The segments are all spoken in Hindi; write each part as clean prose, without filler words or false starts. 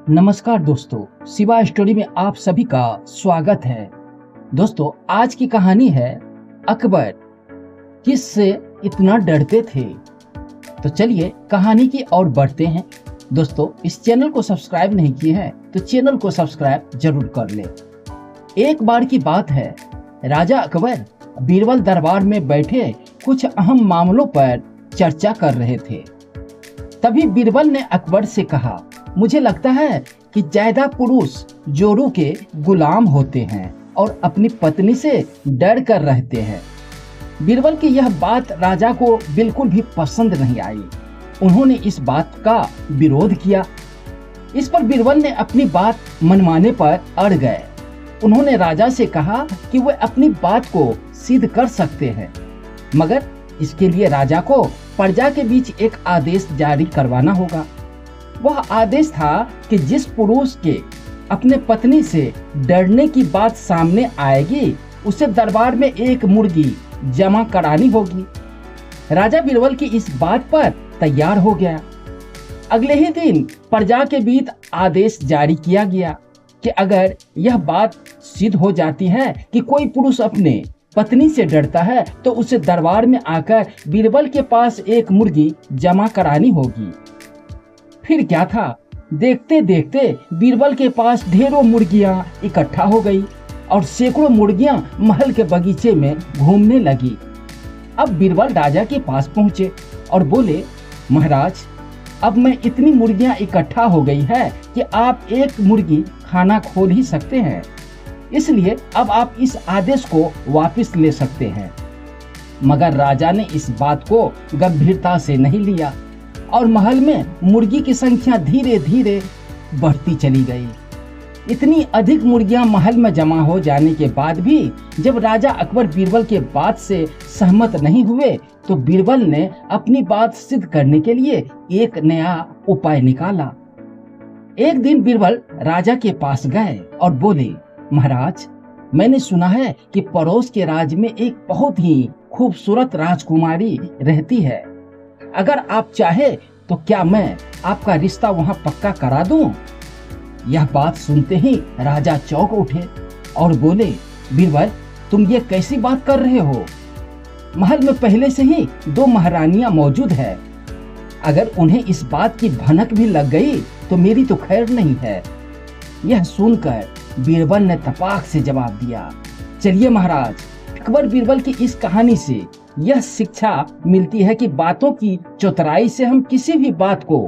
नमस्कार दोस्तों, शिवा स्टोरी में आप सभी का स्वागत है। दोस्तों, आज की कहानी है अकबर किससे इतना डरते थे। तो चलिए कहानी की ओर बढ़ते हैं। दोस्तों, इस चैनल को सब्सक्राइब नहीं किए हैं तो चैनल को सब्सक्राइब जरूर कर लें। एक बार की बात है, राजा अकबर बीरबल दरबार में बैठे कुछ अहम मामलों पर चर्चा कर रहे थे। तभी बीरबल ने अकबर से कहा, मुझे लगता है कि ज्यादा पुरुष जोरू के गुलाम होते हैं और अपनी पत्नी से डर कर रहते हैं। बीरबल की यह बात राजा को बिल्कुल भी पसंद नहीं आई। उन्होंने इस बात का विरोध किया। इस पर बीरबल ने अपनी बात मनवाने पर अड़ गए। उन्होंने राजा से कहा कि वे अपनी बात को सिद्ध कर सकते हैं, मगर इसके लिए राजा को प्रजा के बीच एक आदेश जारी करवाना होगा। वह आदेश था कि जिस पुरुष के अपने पत्नी से डरने की बात सामने आएगी, उसे दरबार में एक मुर्गी जमा करानी होगी। राजा बीरबल की इस बात पर तैयार हो गया। अगले ही दिन प्रजा के बीच आदेश जारी किया गया कि अगर यह बात सिद्ध हो जाती है कि कोई पुरुष अपने पत्नी से डरता है तो उसे दरबार में आकर बीरबल के पास एक मुर्गी जमा करानी होगी। फिर क्या था, देखते देखते बीरबल के पास ढेरों मुर्गियां इकट्ठा हो गई और सैकड़ों मुर्गियां महल के बगीचे में घूमने लगी। अब बीरबल राजा के पास पहुंचे और बोले, महाराज, अब मैं इतनी मुर्गियां इकट्ठा हो गई है कि आप एक मुर्गी खाना खोल ही सकते हैं, इसलिए अब आप इस आदेश को वापस ले सकते हैं। मगर राजा ने इस बात को गंभीरता से नहीं लिया और महल में मुर्गी की संख्या धीरे धीरे बढ़ती चली गई। इतनी अधिक मुर्गियां महल में जमा हो जाने के बाद भी जब राजा अकबर बीरबल के बात से सहमत नहीं हुए तो बीरबल ने अपनी बात सिद्ध करने के लिए एक नया उपाय निकाला। एक दिन बीरबल राजा के पास गए और बोले, महाराज, मैंने सुना है कि पड़ोस के राज्य में एक बहुत ही खूबसूरत राजकुमारी रहती है। अगर आप चाहे तो क्या मैं आपका रिश्ता वहां पक्का करा दूं? यह बात सुनते ही राजा चौंक उठे और बोले, बीरबल, तुम ये कैसी बात कर रहे हो? महल में पहले से ही 2 महारानियां मौजूद है। अगर उन्हें इस बात की भनक भी लग गई तो मेरी तो खैर नहीं है। यह सुनकर बीरबल ने तपाक से जवाब दिया, चलिए महाराज, अकबर बीरबल की इस कहानी से यह शिक्षा मिलती है कि बातों की चतुराई से हम किसी भी बात को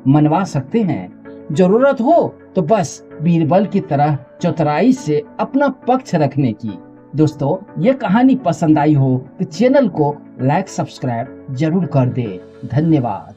मनवा सकते हैं। जरूरत हो तो बस बीरबल की तरह चतुराई से अपना पक्ष रखने की। दोस्तों, यह कहानी पसंद आई हो तो चैनल को लाइक सब्सक्राइब जरूर कर दे। धन्यवाद।